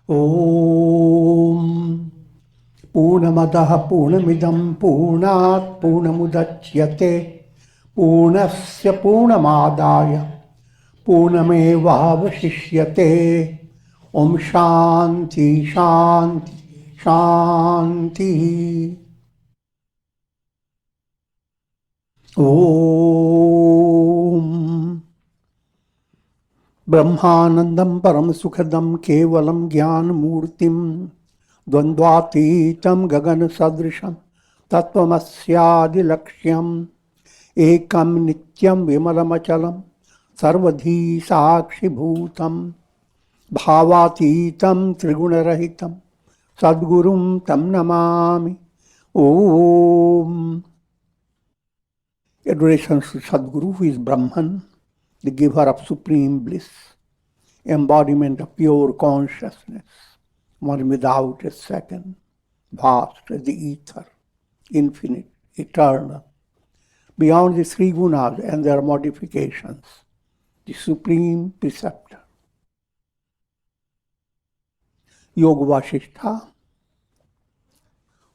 Om Purnamadaha Purnamidam Purnat Purnamudachyate Purnasya Purnamadaya Purnamevavashishyate. Om Shanti Shanti Shanti. Om Brahmanandam Paramasukhadam Kevalam Jnanamurtim Dvandvatitam Gagana Sadrisham Tattvamasya Laksham Ekam Nityam Vimalamachalam Sarvadhi Sakshi Bhutam Bhavatitam Trigunarahitam Sadgurum Tam Namami. Om. Adoration to Sadguru, who is Brahman, the giver of supreme bliss, embodiment of pure consciousness, one without a second, vast as the ether, infinite, eternal, beyond the three gunas and their modifications, the supreme preceptor. Yoga Vasishtha,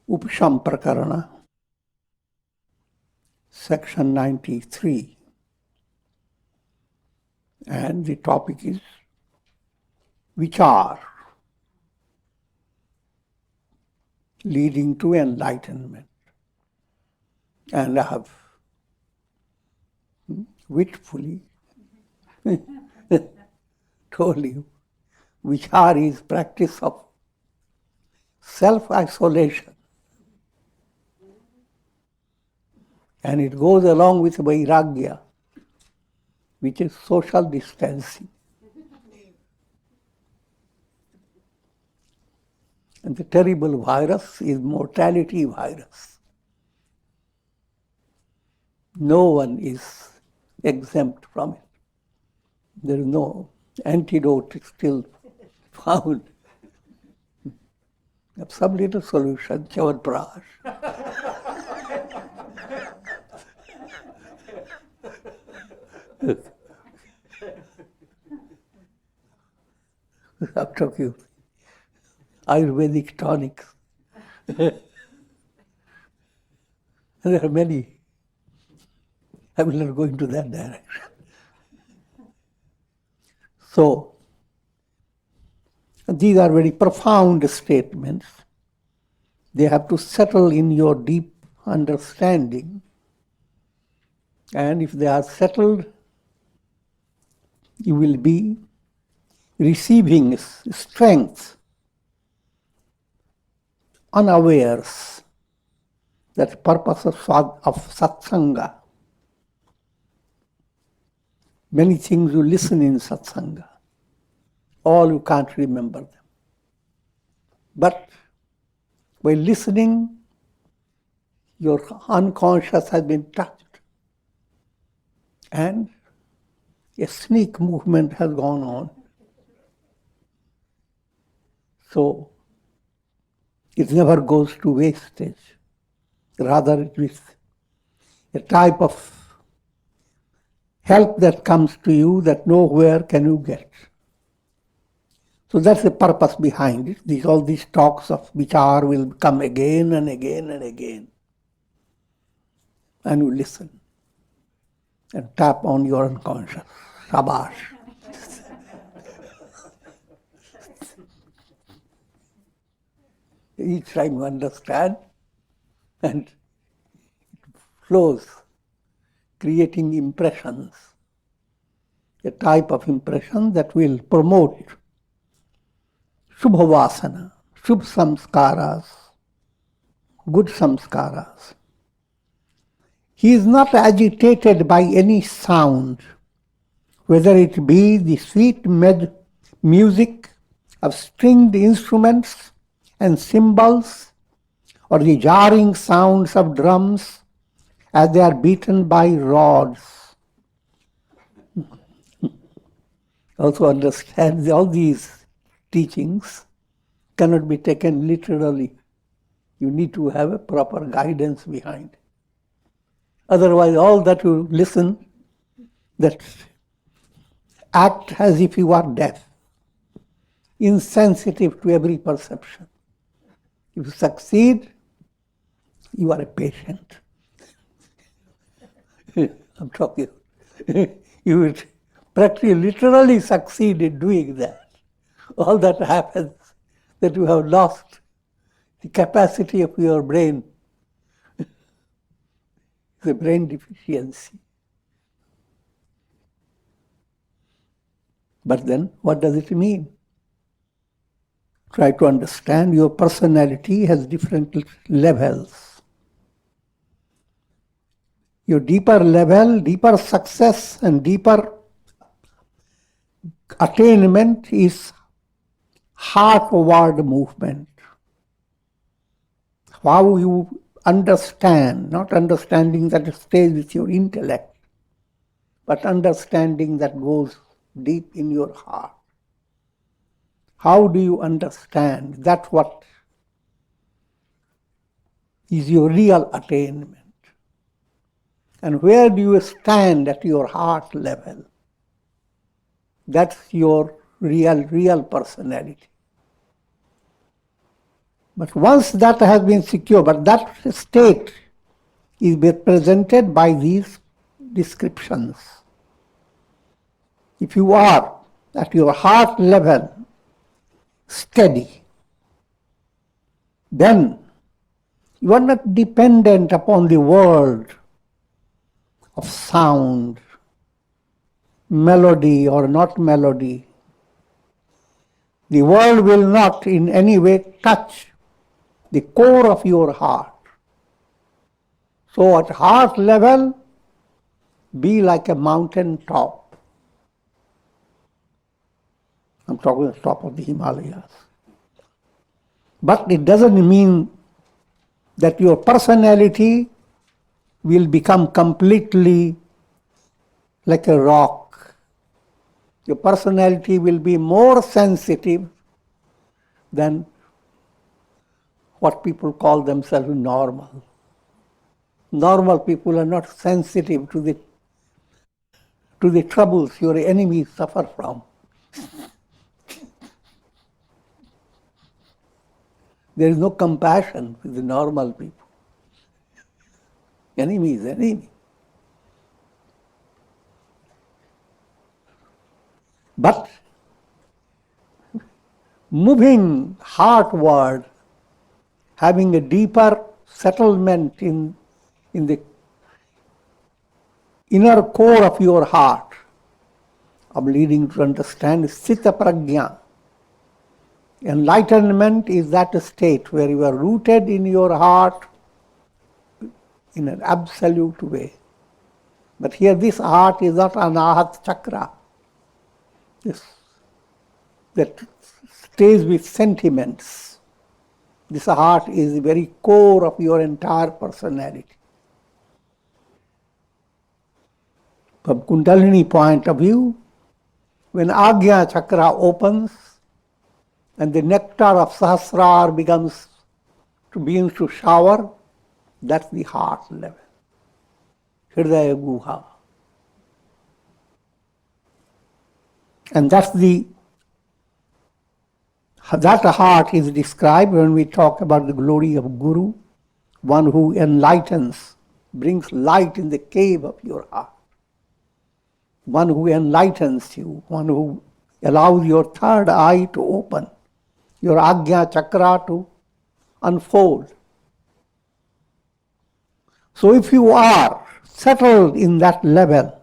Upasham Prakarana, section 93. And the topic is Vichar, leading to enlightenment. And I have witfully told you, Vichar is practice of self-isolation. And it goes along with Vairagya, which is social distancing. And the terrible virus is mortality virus. No one is exempt from it. There is no antidote still found. Some little solution, Chyawanprash. I'm talking Ayurvedic tonics. There are many. I will not go into that direction. So, these are very profound statements. They have to settle in your deep understanding. And if they are settled, you will be receiving strength, unawares. That's the purpose of satsanga. Many things you listen in satsanga, all you can't remember them. But by listening, your unconscious has been touched. And a sneak movement has gone on. So, it never goes to wastage. Rather, it is a type of help that comes to you that nowhere can you get. So that's the purpose behind it. All these talks of vichar will come again and again and again. And you listen and tap on your unconscious. Shabash. Each time you understand, and it flows, creating impressions, a type of impression that will promote Shubhavasana, Shubh samskaras, good samskaras. He is not agitated by any sound, whether it be the sweet music of stringed instruments and cymbals, or the jarring sounds of drums as they are beaten by rods. Also understand all these teachings cannot be taken literally. You need to have a proper guidance behind. Otherwise, all that you listen, that act as if you are deaf. insensitive to every perception. If you succeed, you are a patient. I'm talking. You will practically, literally succeed in doing that. All that happens that you have lost the capacity of your brain, the brain deficiency. But then, what does it mean? Try to understand your personality has different levels. Your deeper level, deeper success, and deeper attainment is heartward movement. How you understand, not understanding that stays with your intellect, but understanding that goes deep in your heart. How do you understand? That's what is your real attainment. And where do you stand at your heart level? That's your real personality. But once that has been secure, but that state is represented by these descriptions. If you are at your heart level steady, then you are not dependent upon the world of sound, melody or not melody. The world will not in any way touch the core of your heart. So at heart level, be like a mountain top. I'm talking the top of the Himalayas. But it doesn't mean that your personality will become completely like a rock. Your personality will be more sensitive than what people call themselves normal. Normal people are not sensitive to the troubles your enemies suffer from. There is no compassion with the normal people. Enemy is enemy. But moving heartward, having a deeper settlement in the inner core of your heart, of leading to understand Sthita Prajna. Enlightenment is that state where you are rooted in your heart in an absolute way. But here this heart is not anahat chakra. That stays with sentiments. This heart is the very core of your entire personality. From Kundalini point of view, when Agnya chakra opens and the nectar of Sahasrar begins to shower, that's the heart level. Hridaya Guha. And that heart is described when we talk about the glory of Guru, one who enlightens, brings light in the cave of your heart. One who enlightens you, one who allows your third eye to open, your Agnya chakra to unfold. So if you are settled in that level,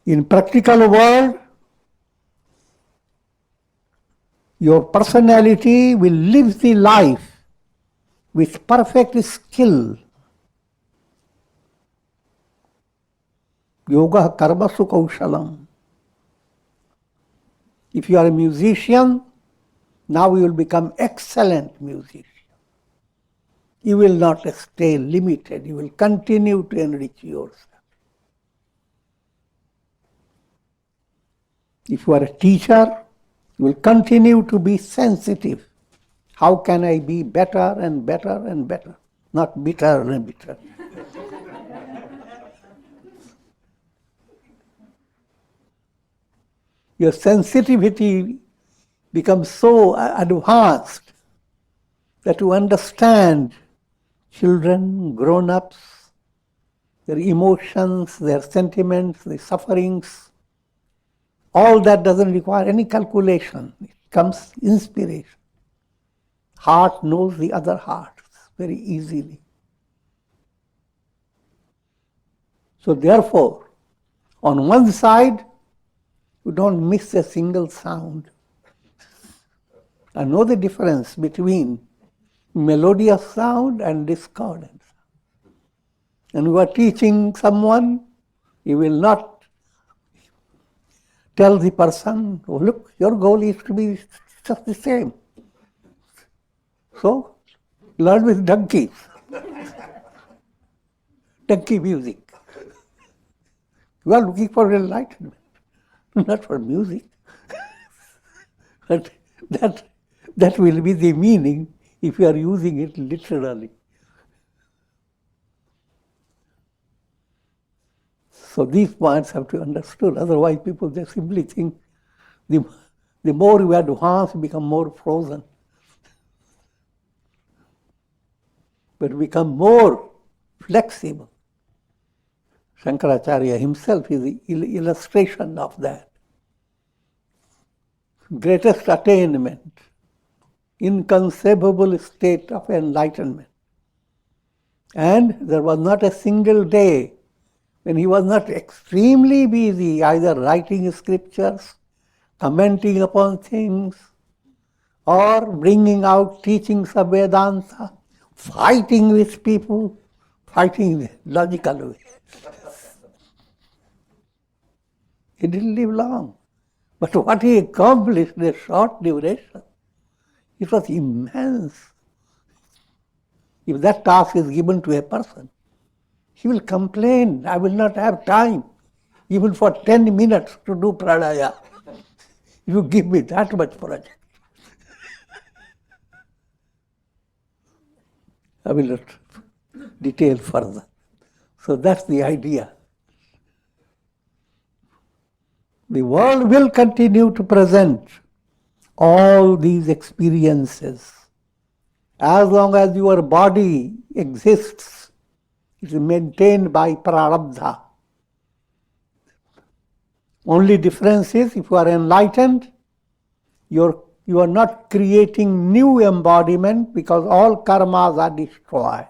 in practical world, your personality will live the life with perfect skill. Yoga karmasu kaushalam. If you are a musician, now you will become excellent musician. You will not stay limited. You will continue to enrich yourself. If you are a teacher, you will continue to be sensitive. How can I be better and better and better? Not bitter and bitter. Your sensitivity becomes so advanced that you understand children, grown-ups, their emotions, their sentiments, their sufferings. All that doesn't require any calculation. It comes inspiration. Heart knows the other heart very easily. So therefore, on one side, you don't miss a single sound. I know the difference between melodious sound and discordant sound. And you are teaching someone, you will not tell the person, oh, look, your goal is to be just the same. So, learn with donkeys. Donkey music. You are looking for enlightenment, not for music. But that will be the meaning if you are using it literally. So these points have to be understood. Otherwise, people just simply think the more you advance, you become more frozen. But become more flexible. Shankaracharya himself is the illustration of that. Greatest attainment, inconceivable state of enlightenment. And there was not a single day when he was not extremely busy either writing scriptures, commenting upon things, or bringing out teachings of Vedanta, fighting with people, fighting in a logical way. He didn't live long. But what he accomplished in a short duration, it was immense. If that task is given to a person, he will complain, I will not have time, even for 10 minutes to do pranayama. You give me that much project. I will not detail further. So that's the idea. The world will continue to present all these experiences. As long as your body exists, it is maintained by prarabdha. Only difference is if you are enlightened, you are not creating new embodiment because all karmas are destroyed.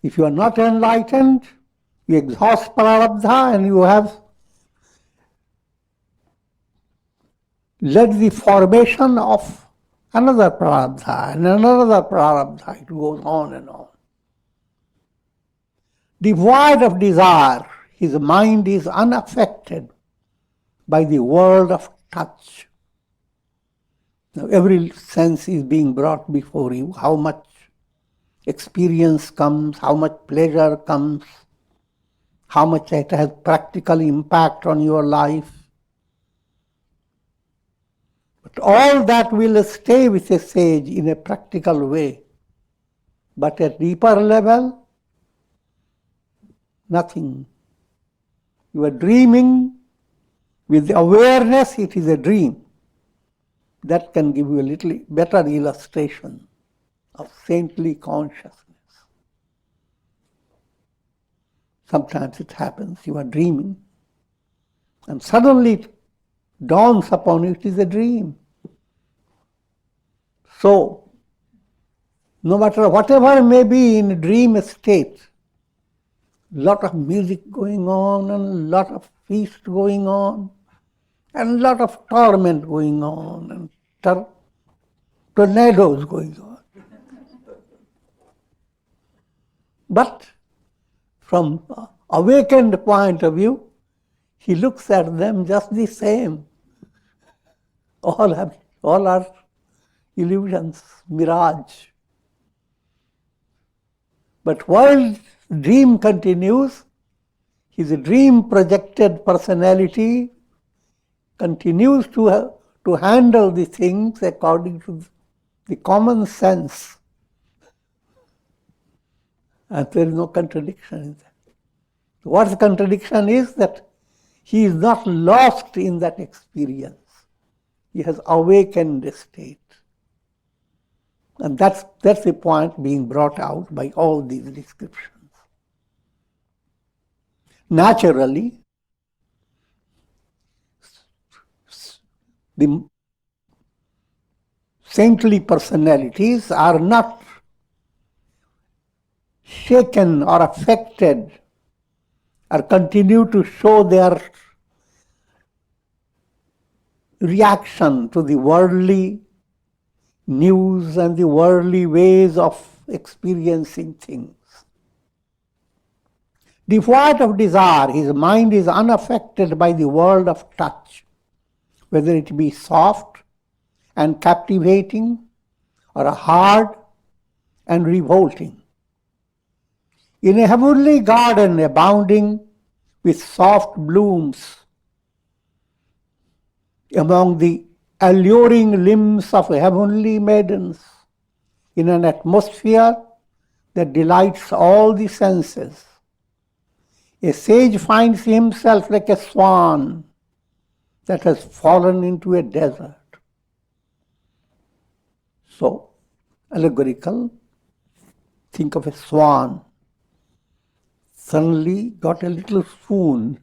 If you are not enlightened, you exhaust prarabdha and you have led the formation of another prarabdha and another prarabdha. It goes on and on. Devoid of desire, his mind is unaffected by the world of touch. Now, every sense is being brought before you. How much experience comes, how much pleasure comes, how much it has practical impact on your life. But all that will stay with a sage in a practical way. But at deeper level, nothing. You are dreaming with the awareness it is a dream. That can give you a little better illustration of saintly consciousness. Sometimes it happens, you are dreaming, and suddenly it dawns upon you, it is a dream. So, no matter whatever may be in a dream state, lot of music going on and a lot of feast going on and a lot of torment going on and tornadoes going on. But from awakened point of view, he looks at them just the same. All are illusions, mirage. But while dream continues, his dream projected personality continues to handle the things according to the common sense. And there is no contradiction in that. What's the contradiction is that he is not lost in that experience. He has awakened a state. And that's the point being brought out by all these descriptions. Naturally, the saintly personalities are not shaken or affected or continue to show their reaction to the worldly news and the worldly ways of experiencing things. Devoid of desire, his mind is unaffected by the world of touch, whether it be soft and captivating or hard and revolting. In a heavenly garden abounding with soft blooms, among the alluring limbs of heavenly maidens, in an atmosphere that delights all the senses, a sage finds himself like a swan that has fallen into a desert. So, allegorical, think of a swan, suddenly got a little spoon,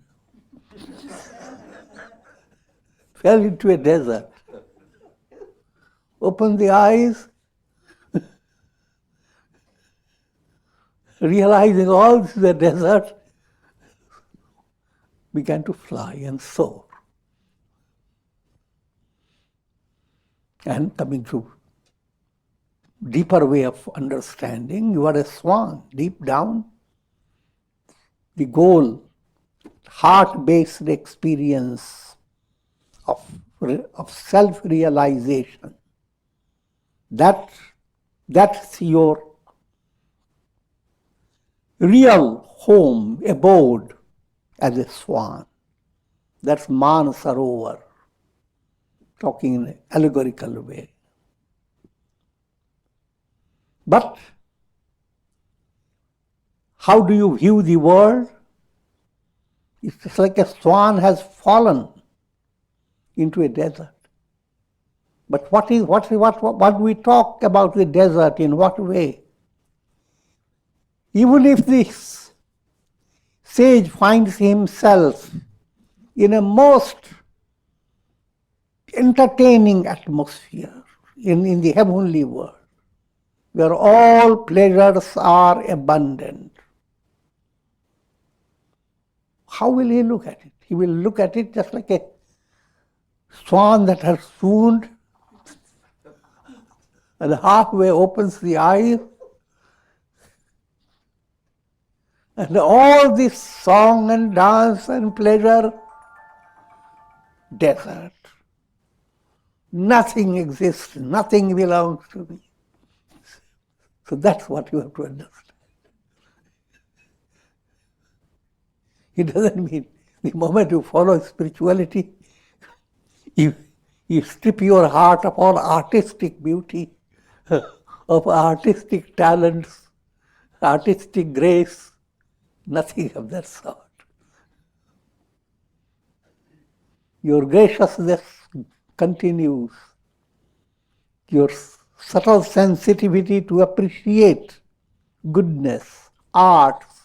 fell into a desert, opened the eyes, realizing all this is a desert, began to fly and soar. And coming to deeper way of understanding, you are a swan. Deep down, the goal, heart-based experience of self-realization, that's your real home, abode as a swan. That's Manasarovar, talking in an allegorical way. But how do you view the world? It's just like a swan has fallen into a desert. But what do we talk about the desert? In what way? Even if this sage finds himself in a most entertaining atmosphere in the heavenly world, where all pleasures are abundant, how will he look at it? He will look at it just like a swan that has swooned and halfway opens the eyes, and all this song and dance and pleasure, desert. Nothing exists, nothing belongs to me. So that's what you have to understand. It doesn't mean the moment you follow spirituality, you strip your heart of all artistic beauty, of artistic talents, artistic grace, nothing of that sort. Your graciousness continues, your subtle sensitivity to appreciate goodness, arts,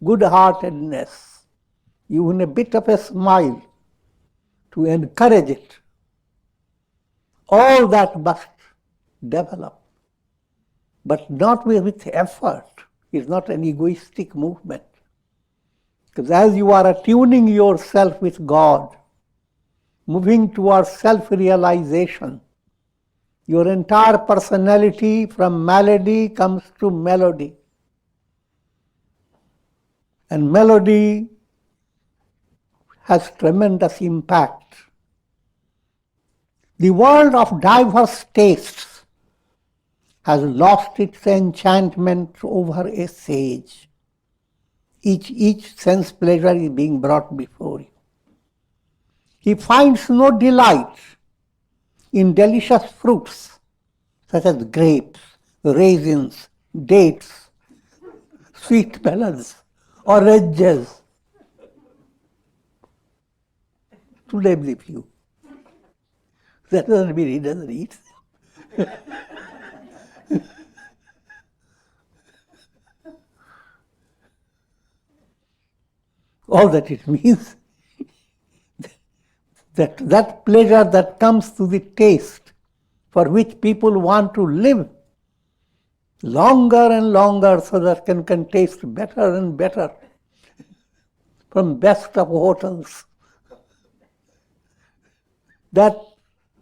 good-heartedness, even a bit of a smile to encourage it. All that must develop, but not with effort. It's not an egoistic movement. Because as you are attuning yourself with God, moving towards self-realization, your entire personality from malady comes to melody. And melody has tremendous impact. The world of diverse tastes has lost its enchantment over a sage. Each sense pleasure is being brought before you. He finds no delight in delicious fruits such as grapes, raisins, dates, sweet melons, oranges, to name the few. That doesn't mean he doesn't eat. All that it means that pleasure that comes through the taste for which people want to live longer and longer so that can taste better and better from best of hotels. That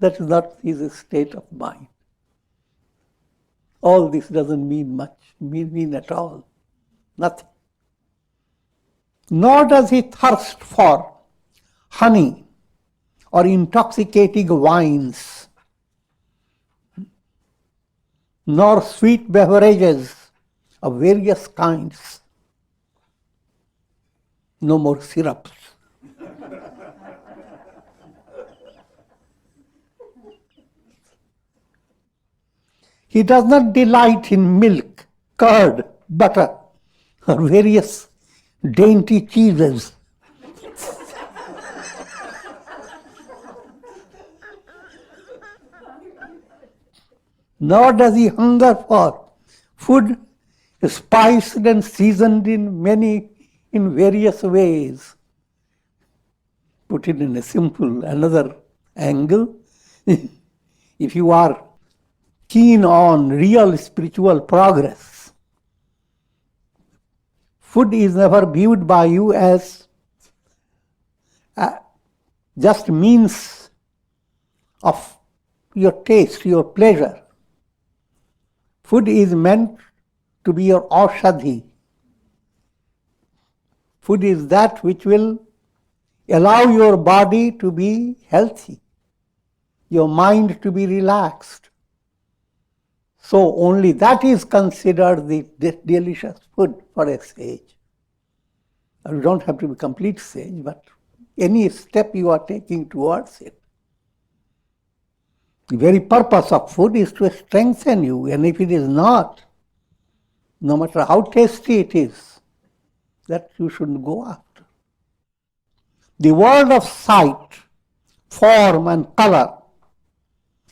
is not his state of mind. All this doesn't mean much, mean at all. Nothing. Nor does he thirst for honey or intoxicating wines, nor sweet beverages of various kinds. No more syrups. He does not delight in milk, curd, butter, or various dainty cheeses. Nor does he hunger for food spiced and seasoned in various ways. Put it in a simple, another angle. If you are keen on real spiritual progress, food is never viewed by you as just means of your taste, your pleasure. Food is meant to be your aushadhi. Food is that which will allow your body to be healthy, your mind to be relaxed. So only that is considered the delicious food for a sage. You don't have to be complete sage, but any step you are taking towards it. The very purpose of food is to strengthen you, and if it is not, no matter how tasty it is, that you shouldn't go after. The world of sight, form and color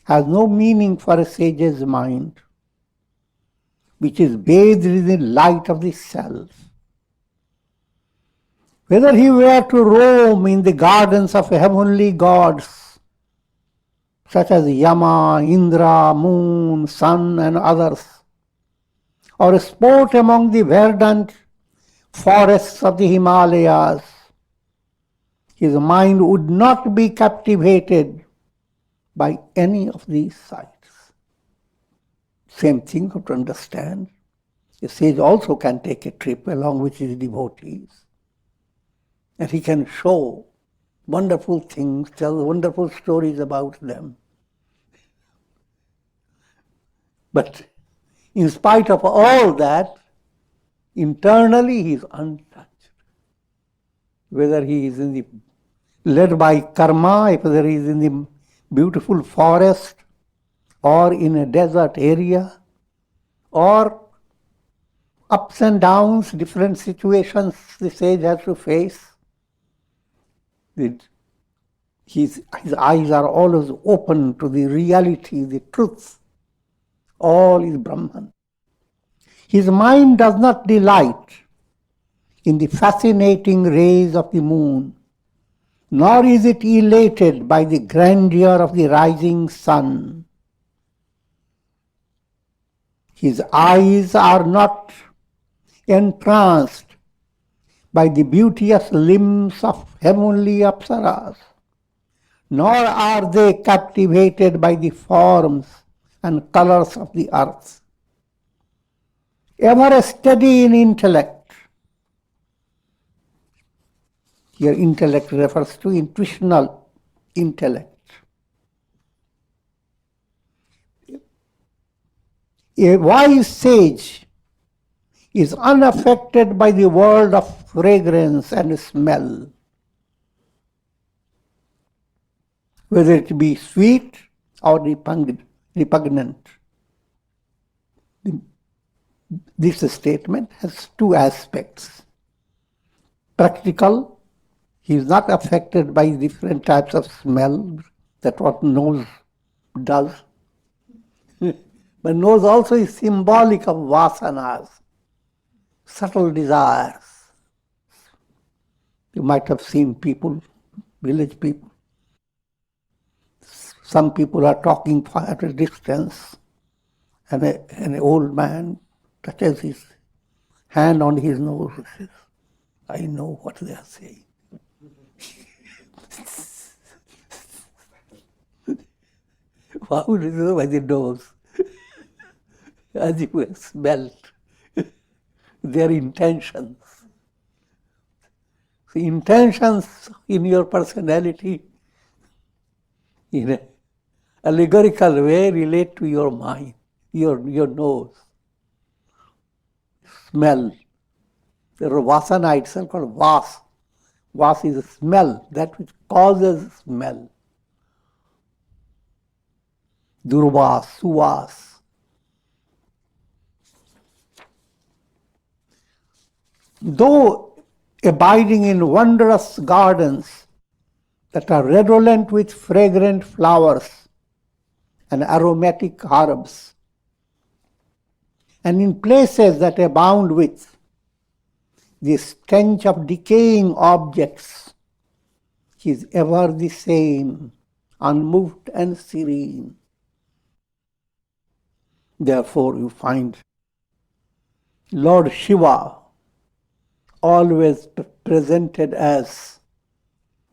has no meaning for a sage's mind, which is bathed in the light of the self. Whether he were to roam in the gardens of heavenly gods, such as Yama, Indra, Moon, Sun, and others, or sport among the verdant forests of the Himalayas, his mind would not be captivated by any of these sights. Same thing you have to understand. A sage also can take a trip along with his devotees, and he can show wonderful things, tell wonderful stories about them. But in spite of all that, internally he is untouched. Whether he is led by karma, whether he is in the beautiful forest, or in a desert area, or ups and downs, different situations the sage has to face, his eyes are always open to the reality, the truth. All is Brahman. His mind does not delight in the fascinating rays of the moon, nor is it elated by the grandeur of the rising sun. His eyes are not entranced by the beauteous limbs of heavenly apsaras, nor are they captivated by the forms and colors of the earth. Ever steady in intellect, here intellect refers to intuitional intellect. A wise sage is unaffected by the world of fragrance and smell, whether it be sweet or repugnant. This statement has two aspects. Practical, He is not affected by different types of smell. That's what nose does. But nose also is symbolic of vasanas, subtle desires. You might have seen people, village people. Some people are talking at a distance, and an old man touches his hand on his nose and says, I know what they are saying. How do you know by the nose? As you have smelled their intentions. The intentions in your personality, in an allegorical way, relate to your mind, your nose. Smell. The vasana itself called vas. Vas is a smell, that which causes smell. Durvas, suvas. Though abiding in wondrous gardens that are redolent with fragrant flowers and aromatic herbs, and in places that abound with the stench of decaying objects, he is ever the same, unmoved and serene. Therefore, you find Lord Shiva always presented as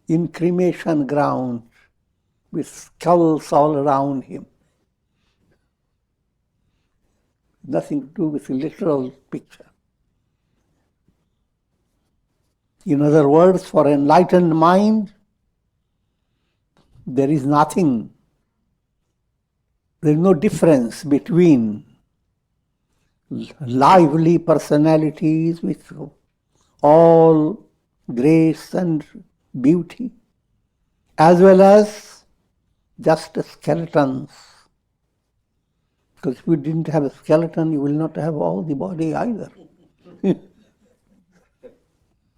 in cremation ground with skulls all around him. Nothing to do with the literal picture. In other words, for enlightened mind, there is nothing. There is no difference between lively personalities with all grace and beauty, as well as just skeletons. Because if you didn't have a skeleton, you will not have all the body either.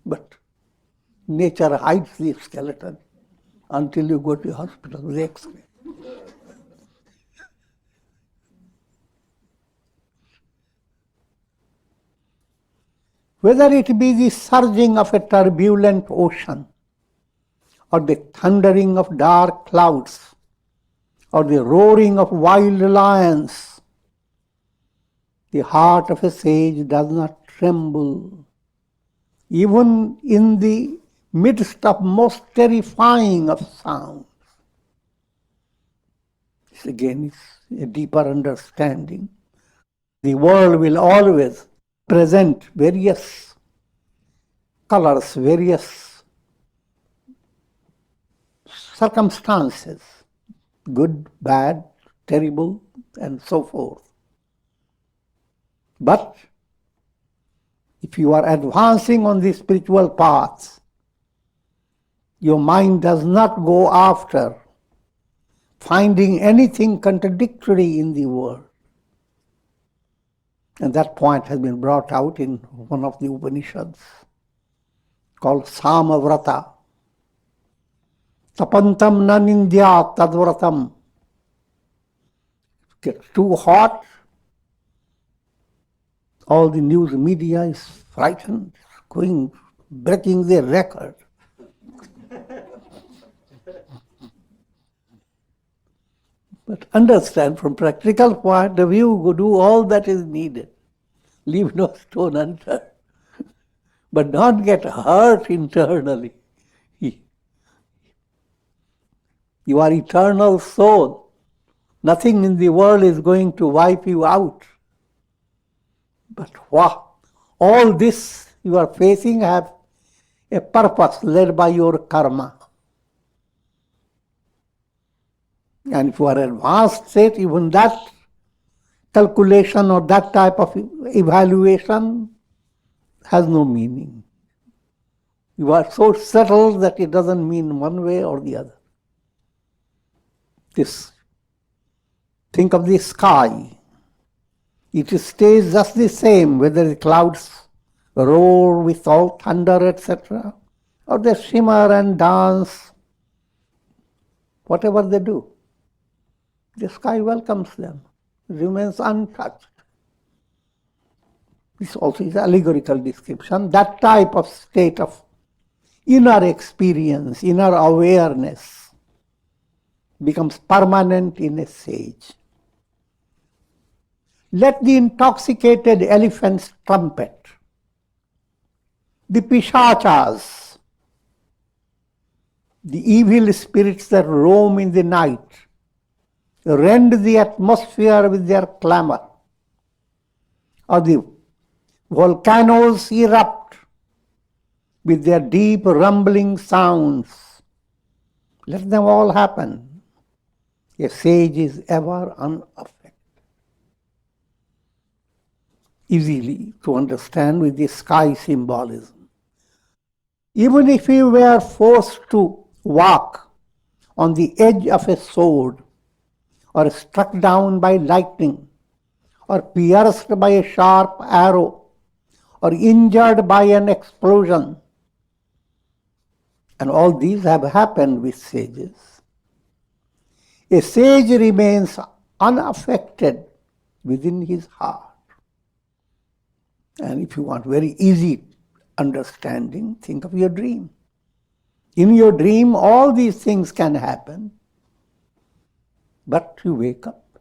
But nature hides the skeleton until you go to the hospital with X-ray. Whether it be the surging of a turbulent ocean, or the thundering of dark clouds, or the roaring of wild lions, the heart of a sage does not tremble, even in the midst of most terrifying of sounds. This again is a deeper understanding. The world will always present various colors, various circumstances, good, bad, terrible, and so forth. But if you are advancing on the spiritual path, your mind does not go after finding anything contradictory in the world. And that point has been brought out in one of the Upanishads called Samavrata. Tapantam na nindyat tadvratam. It gets too hot, all the news media is frightened, breaking their record. But understand, from practical point of view, go do all that is needed. Leave no stone unturned. But not get hurt internally. You are eternal soul. Nothing in the world is going to wipe you out. But wow, all this you are facing have a purpose led by your karma. And if you are advanced state, even that calculation or that type of evaluation has no meaning. You are so settled that it doesn't mean one way or the other. Think of the sky. It stays just the same, whether the clouds roar with all thunder, etc., or they shimmer and dance, whatever they do. The sky welcomes them, remains untouched. This also is allegorical description. That type of state of inner experience, inner awareness becomes permanent in a sage. Let the intoxicated elephants trumpet. The pishachas, the evil spirits that roam in the night, rend the atmosphere with their clamor, or the volcanoes erupt with their deep rumbling sounds. Let them all happen. A sage is ever unaffected. Easily to understand with the sky symbolism. Even if he were forced to walk on the edge of a sword, or struck down by lightning, or pierced by a sharp arrow, or injured by an explosion, and all these have happened with sages, a sage remains unaffected within his heart. And if you want very easy understanding, think of your dream. In your dream, all these things can happen, but you wake up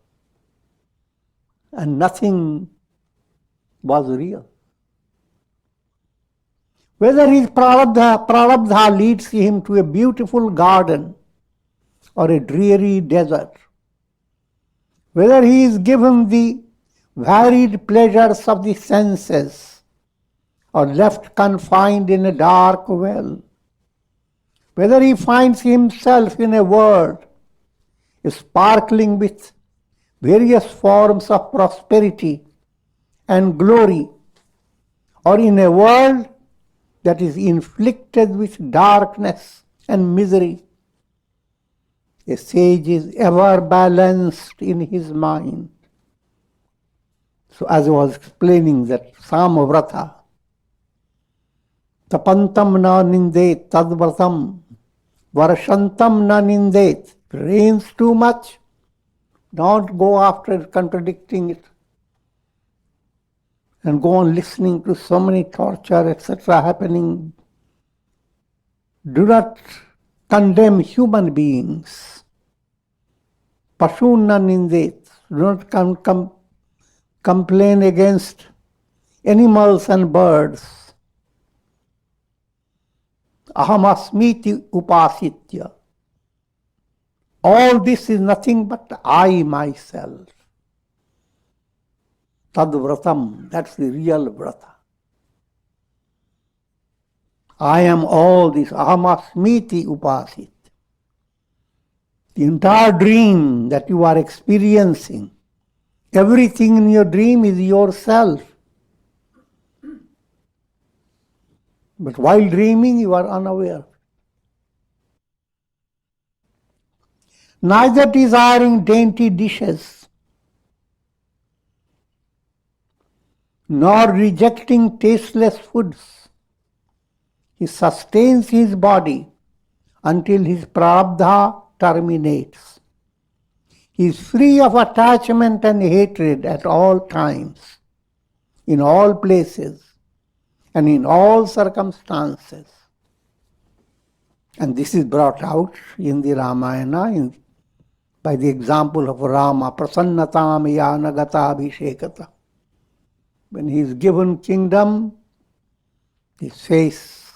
and nothing was real. Whether his prarabdha leads him to a beautiful garden or a dreary desert, whether he is given the varied pleasures of the senses or left confined in a dark well, whether he finds himself in a world sparkling with various forms of prosperity and glory, or in a world that is inflicted with darkness and misery, a sage is ever balanced in his mind. So as I was explaining that Samavrata, tapantam na nindet tadvratam, varshantam na nindet. If it rains too much, don't go after contradicting it and go on listening to so many torture, etc. happening. Do not condemn human beings. Pashuna nindet. Do not complain against animals and birds. Ahamasmiti upasitya. All this is nothing but I myself. Tadvratam, that's the real vrata. I am all this. Ahamasmiti upasit. The entire dream that you are experiencing, everything in your dream is yourself. But while dreaming, you are unaware. Neither desiring dainty dishes, nor rejecting tasteless foods, he sustains his body until his prarabdha terminates. He is free of attachment and hatred at all times, in all places, and in all circumstances. And this is brought out in the Ramayana by the example of Rama, prasannatam yanagata abhishekata. When he is given kingdom, his face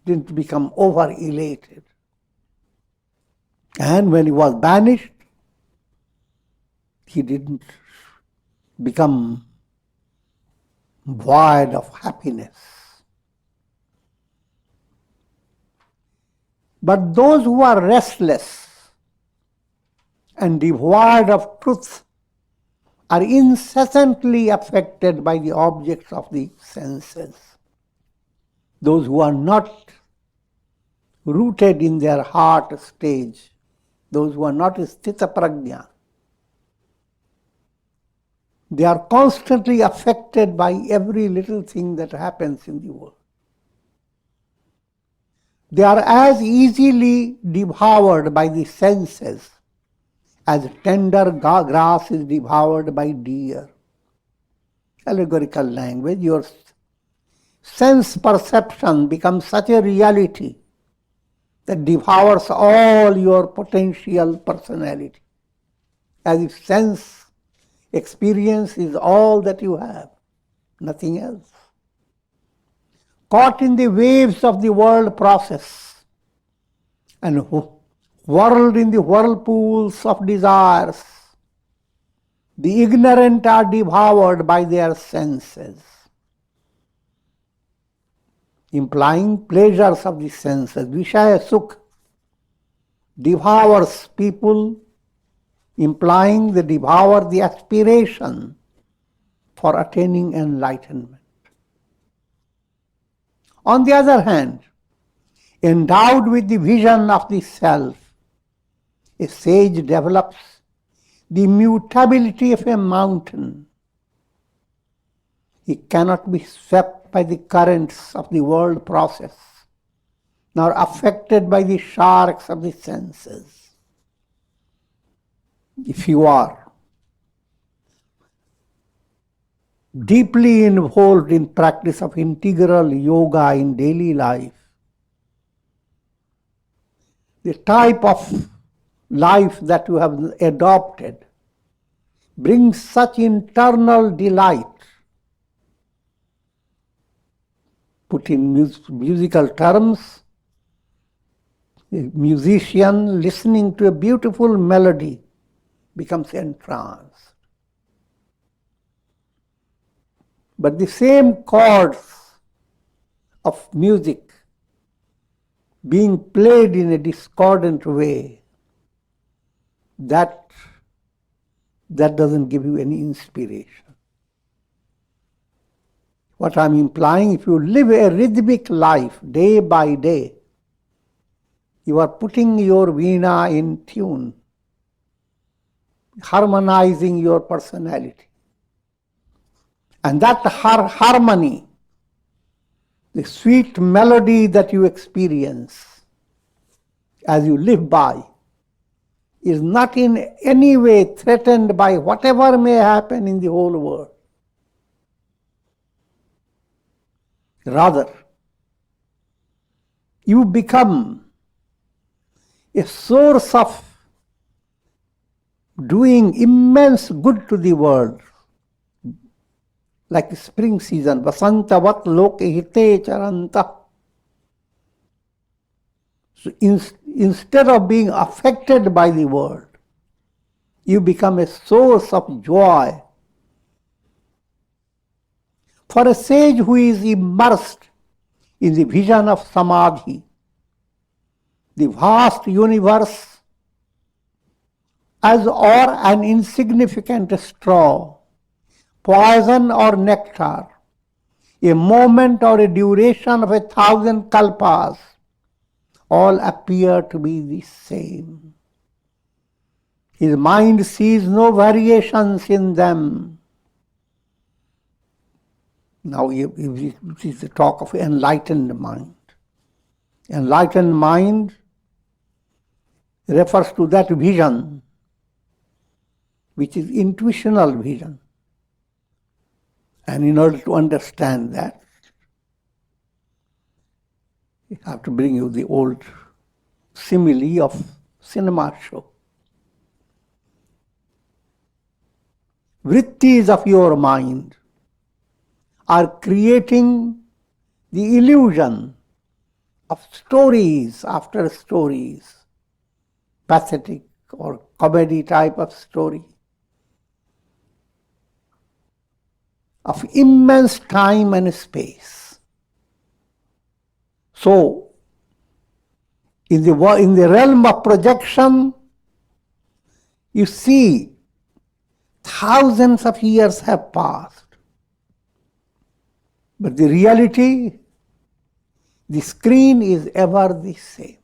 didn't become over-elated. And when he was banished, he didn't become void of happiness. But those who are restless and devoid of truth are incessantly affected by the objects of the senses. Those who are not rooted in their heart stage, those who are not sthita prajna, they are constantly affected by every little thing that happens in the world. They are as easily devoured by the senses as tender grass is devoured by deer. Allegorical language, your sense perception becomes such a reality that devours all your potential personality, as if sense experience is all that you have, nothing else. Caught in the waves of the world process and whirled in the whirlpools of desires, the ignorant are devoured by their senses, implying pleasures of the senses. Vishaya Sukh devours people, implying they devour the aspiration for attaining enlightenment. On the other hand, endowed with the vision of the self, a sage develops the mutability of a mountain. He cannot be swept by the currents of the world process, nor affected by the sharks of the senses. If you are deeply involved in practice of integral yoga in daily life, the type of life that you have adopted brings such internal delight. Put in musical terms, a musician listening to a beautiful melody becomes entranced. But the same chords of music being played in a discordant way, that doesn't give you any inspiration. What I'm implying, if you live a rhythmic life day by day, you are putting your veena in tune, harmonizing your personality. And that harmony, the sweet melody that you experience as you live by, is not in any way threatened by whatever may happen in the whole world. Rather, you become a source of doing immense good to the world. Like spring season, vasantavat loke hite charanta. So instead of being affected by the world, you become a source of joy. For a sage who is immersed in the vision of samadhi, the vast universe, as or an insignificant straw, poison or nectar, a moment or a duration of 1,000 kalpas, all appear to be the same. His mind sees no variations in them. Now, this is the talk of enlightened mind. Enlightened mind refers to that vision, which is intuitional vision. And in order to understand that, I have to bring you the old simile of cinema show. Vrittis of your mind are creating the illusion of stories after stories, pathetic or comedy type of story, of immense time and space. So, in the realm of projection, you see thousands of years have passed. But the reality, the screen is ever the same.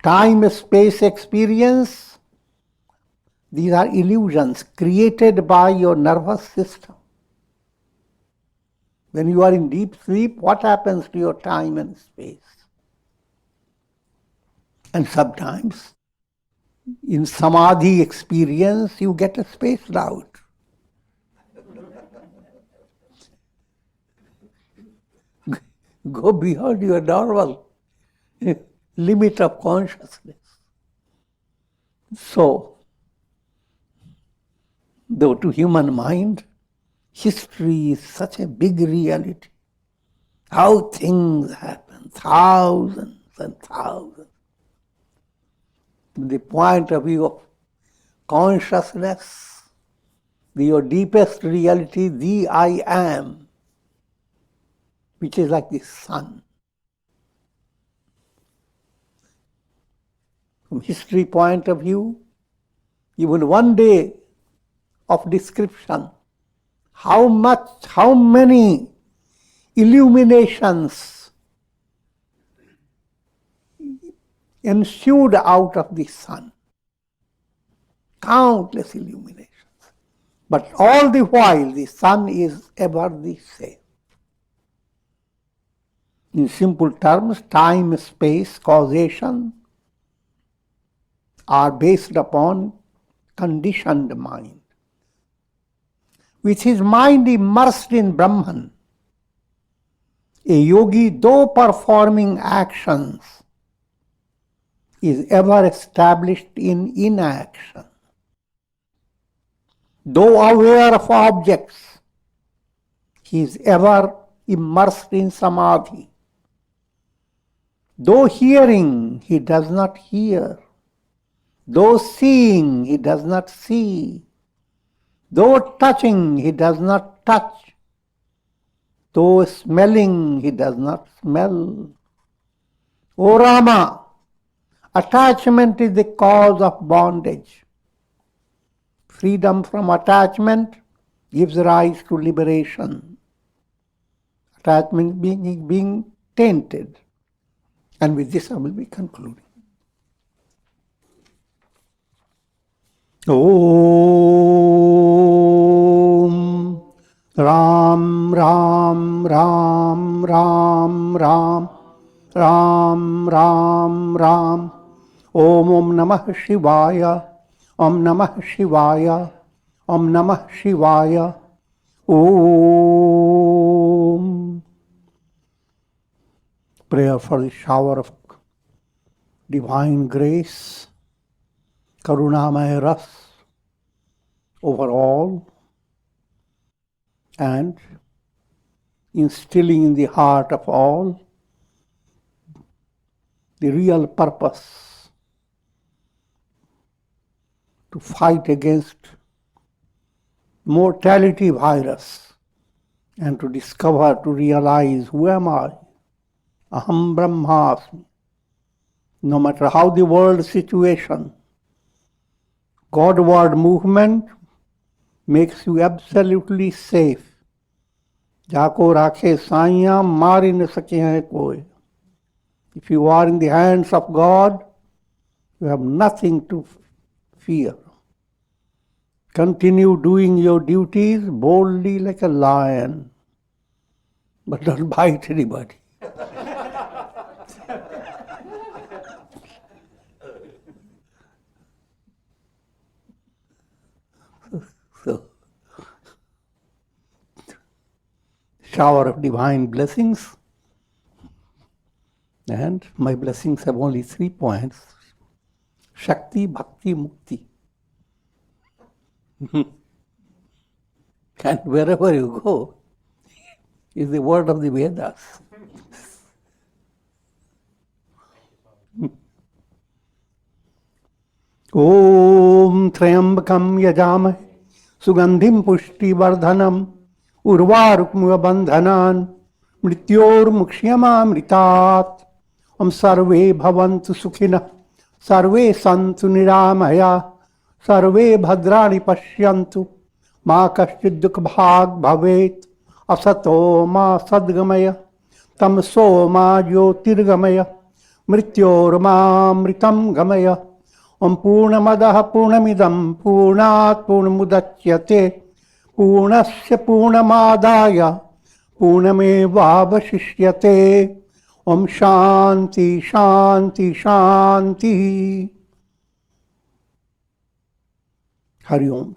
Time, space experience, these are illusions created by your nervous system. When you are in deep sleep, what happens to your time and space? And sometimes, in samadhi experience, you get a spaced out. Go beyond your normal limit of consciousness. So, though to human mind, history is such a big reality. How things happen, thousands and thousands. From the point of view of consciousness, your deepest reality, the I am, which is like the sun. From history point of view, even one day of description, how many illuminations ensued out of the sun. Countless illuminations. But all the while, the sun is ever the same. In simple terms, time, space, causation are based upon conditioned mind. With his mind immersed in Brahman, a yogi, though performing actions, is ever established in inaction. Though aware of objects, he is ever immersed in samadhi. Though hearing, he does not hear. Though seeing, he does not see. Though touching, he does not touch. Though smelling, he does not smell. O Rama, attachment is the cause of bondage. Freedom from attachment gives rise to liberation. Attachment being tainted. And with this I will be concluding. Om Ram Ram Ram Ram Ram Ram Ram Ram Om Namah Shivaya Om Namah Shivaya Om Namah Shivaya Om. Prayer for the shower of divine grace, Karunamaya Ras over all, and instilling in the heart of all the real purpose to fight against mortality virus and to discover, to realize, who am I? Aham Brahmasmi. No matter how the world situation, Godward movement makes you absolutely safe. Jako rakhe saiya mari na sake hai koi. If you are in the hands of God, you have nothing to fear. Continue doing your duties boldly like a lion, but don't bite anybody. So, shower of divine blessings, and my blessings have only 3 points: Shakti, Bhakti, Mukti. And wherever you go is the word of the Vedas. Om Trayambakam Yajamahe Sugandhim Pushti Vardhanam Urvarukmuva Bandhanan Mrityor Mukshyama Mritat. Om Sarve Bhavantu Sukhina Sarve Santu Niramaya Sarve Bhadrani Pashyantu Ma Kashchid Dukh Bhag Bhavet Asato Ma Sadgamaya Tamso Ma Jyotirgamaya Mrityor Ma Mritam Gamaya. Om Purnamadaha Purnamidam Purnat Purnamudachyate Purnasya Purnamadaya पूर्णमेवावशिष्यते। ओम शांति शांति शांति। हरि ओम।